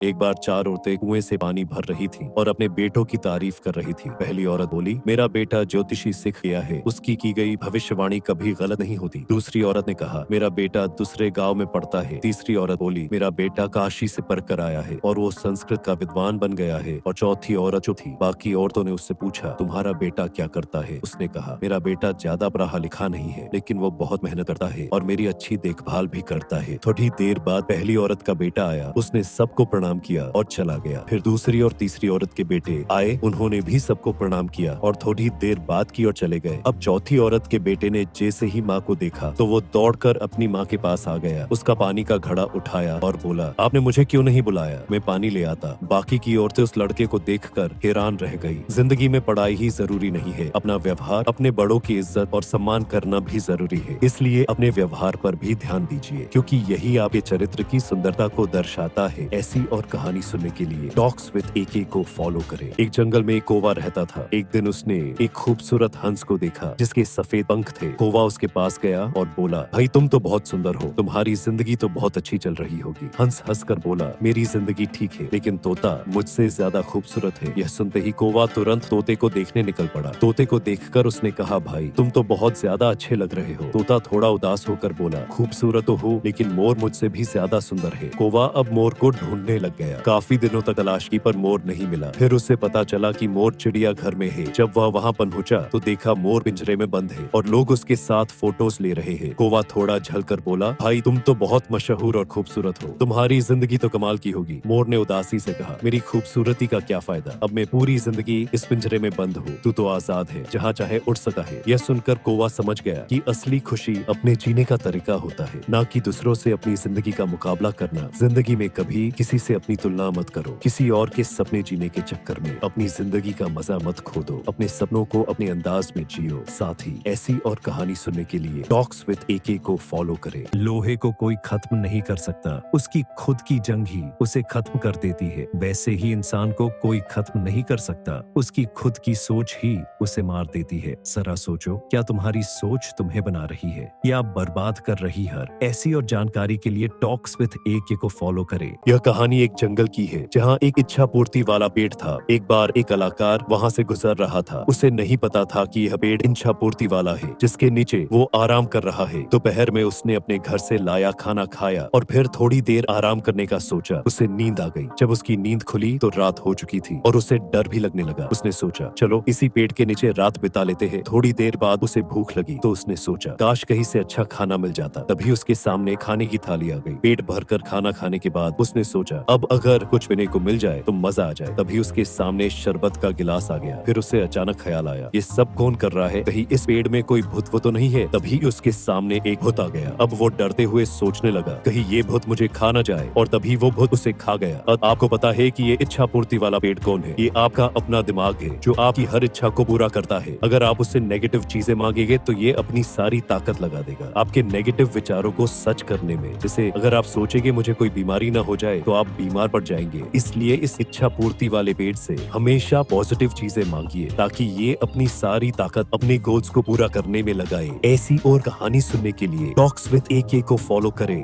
एक बार चार औरतें कुएं से पानी भर रही थीं और अपने बेटों की तारीफ कर रही थीं। पहली औरत बोली, मेरा बेटा ज्योतिषी सीख गया है, उसकी की गई भविष्यवाणी कभी गलत नहीं होती। दूसरी औरत ने कहा, मेरा बेटा दूसरे गांव में पढ़ता है। तीसरी औरत बोली, मेरा बेटा काशी से पढ़ कर आया है और वो संस्कृत का विद्वान बन गया है। और चौथी औरत जो थी, बाकी औरतों ने उससे पूछा, तुम्हारा बेटा क्या करता है? उसने कहा, मेरा बेटा ज्यादा पढ़ा लिखा नहीं है, लेकिन वो बहुत मेहनत करता है और मेरी अच्छी देखभाल भी करता है। थोड़ी देर बाद पहली औरत का बेटा आया, उसने सबको प्रणाम किया और चला गया। फिर दूसरी और तीसरी औरत के बेटे आए, उन्होंने भी सबको प्रणाम किया और थोड़ी देर बात की और चले गए। अब चौथी औरत के बेटे ने जैसे ही माँ को देखा तो वो दौड़कर अपनी माँ के पास आ गया, उसका पानी का घड़ा उठाया और बोला, आपने मुझे क्यों नहीं बुलाया? मैं पानी ले आता। बाकी की औरतें उस लड़के को देखकर हैरान रह गई। जिंदगी में पढ़ाई ही जरूरी नहीं है, अपना व्यवहार, अपने बड़ों की इज्जत और सम्मान करना भी जरूरी है। इसलिए अपने व्यवहार पर भी ध्यान दीजिए, क्योंकि यही आपके चरित्र की सुंदरता को दर्शाता है। ऐसी और कहानी सुनने के लिए टॉक्स विद एके को फॉलो करें। एक जंगल में एक कौवा रहता था। एक दिन उसने एक खूबसूरत हंस को देखा जिसके सफेद पंख थे। कौवा उसके पास गया और बोला, भाई तुम तो बहुत सुंदर हो, तुम्हारी जिंदगी तो बहुत अच्छी चल रही होगी। हंस हंसकर बोला, मेरी जिंदगी ठीक है, लेकिन तोता मुझसे ज्यादा खूबसूरत है। यह सुनते ही कौवा तुरंत तोते को देखने निकल पड़ा। तोते को देखकर उसने कहा, भाई तुम तो बहुत ज्यादा अच्छे लग रहे हो। तोता थोड़ा उदास होकर बोला, खूबसूरत तो हूँ, लेकिन मोर मुझसे भी ज्यादा सुंदर है। कौवा अब मोर को ढूंढने लग गया। काफी दिनों तक तलाश की पर मोर नहीं मिला। फिर उसे पता चला कि मोर चिड़िया घर में है। जब वह वहाँ पहुंचा तो देखा मोर पिंजरे में बंद है और लोग उसके साथ फोटोज ले रहे हैं। कौवा थोड़ा झलकर बोला, भाई तुम तो बहुत मशहूर और खूबसूरत हो, तुम्हारी जिंदगी तो कमाल की होगी। मोर ने उदासी से कहा, मेरी खूबसूरती का क्या फायदा, अब मैं पूरी जिंदगी इस पिंजरे में बंद हूँ, तू तो आजाद है, जहाँ चाहे उड़ सकता है। यह सुनकर कौवा समझ गया कि असली खुशी अपने जीने का तरीका होता है, न कि दूसरों से अपनी जिंदगी का मुकाबला करना। जिंदगी में कभी किसी से अपनी तुलना मत करो, किसी और के सपने जीने के चक्कर में अपनी जिंदगी का मजा मत खो दो। अपने सपनों को अपने अंदाज में जियो। साथ ही ऐसी और कहानी सुनने के लिए टॉक्स विद एके को फॉलो करें। लोहे को कोई खत्म नहीं कर सकता, उसकी खुद की जंग ही उसे खत्म कर देती है। वैसे ही इंसान को कोई खत्म नहीं कर सकता, उसकी खुद की सोच ही उसे मार देती है। जरा सोचो, क्या तुम्हारी सोच तुम्हें बना रही है या बर्बाद कर रही है? ऐसी और जानकारी के लिए टॉक्स विद एके को फॉलो करें। यह कहानी एक जंगल की है जहाँ एक इच्छा पूर्ति वाला पेड़ था। एक बार एक कलाकार वहाँ से गुजर रहा था। उसे नहीं पता था कि यह पेड़ इच्छा पूर्ति वाला है जिसके नीचे वो आराम कर रहा है। दोपहर में उसने अपने घर से लाया खाना खाया और फिर थोड़ी देर आराम करने का सोचा। उसे नींद आ गई। जब उसकी नींद खुली तो रात हो चुकी थी और उसे डर भी लगने लगा। उसने सोचा, चलो इसी पेड़ के नीचे रात बिता लेते हैं। थोड़ी देर बाद उसे भूख लगी तो उसने सोचा, काश कहीं से अच्छा खाना मिल जाता। तभी उसके सामने खाने की थाली आ गई। पेट भरकर खाना खाने के बाद उसने सोचा, अब अगर कुछ पीने को मिल जाए तो मजा आ जाए। तभी उसके सामने शरबत का गिलास आ गया। फिर उसे अचानक ख्याल आया, ये सब कौन कर रहा है? कहीं इस पेड़ में कोई भूत तो नहीं है? तभी उसके सामने एक भूत आ गया। अब वो डरते हुए सोचने लगा, कहीं ये भूत मुझे खा ना जाए। और तभी वो भूत उसे खा गया। अब आपको पता है कि ये इच्छा पूर्ति वाला पेड़ कौन है? ये आपका अपना दिमाग है जो आपकी हर इच्छा को पूरा करता है। अगर आप उससे नेगेटिव चीजें मांगेंगे तो ये अपनी सारी ताकत लगा देगा आपके नेगेटिव विचारों को सच करने में। जैसे अगर आप सोचेंगे मुझे कोई बीमारी ना हो जाए तो आप बीमार पड़ जाएंगे। इसलिए इस इच्छा पूर्ति वाले पेड़ से हमेशा पॉजिटिव चीजें मांगिए ताकि ये अपनी सारी ताकत अपने गोल्स को पूरा करने में लगाए। ऐसी और कहानी सुनने के लिए टॉक्स विद एके को फॉलो करें।